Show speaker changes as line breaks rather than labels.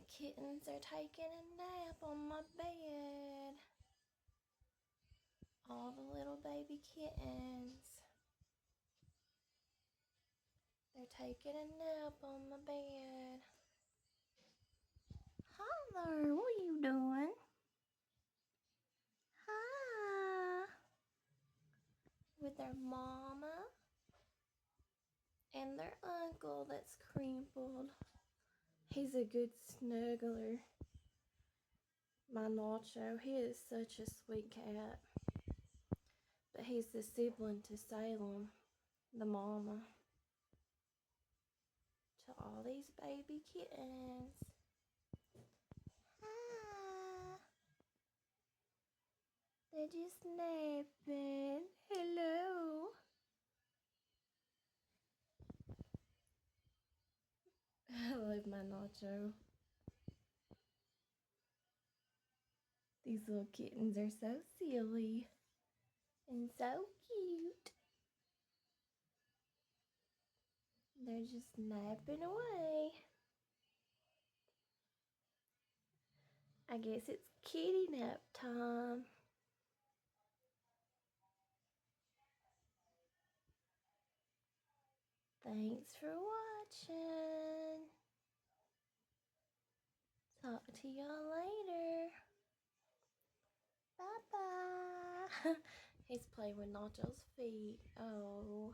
kittens are taking a nap on my bed. All the little baby kittens. They're taking a nap on my bed. Hi there, what are you doing? Hi. With their mama and their uncle that's crumpled. He's a good snuggler. My Nacho, he is such a sweet cat. But he's the sibling to Salem, the mama. To all these baby kittens. Hi. They're just napping. Hello. I love my Nacho. These little kittens are so silly and so cute. They're just napping away. I guess it's kitty nap time. Thanks for watching. Talk to y'all later. Bye-bye. He's playing with Nacho's feet. Oh.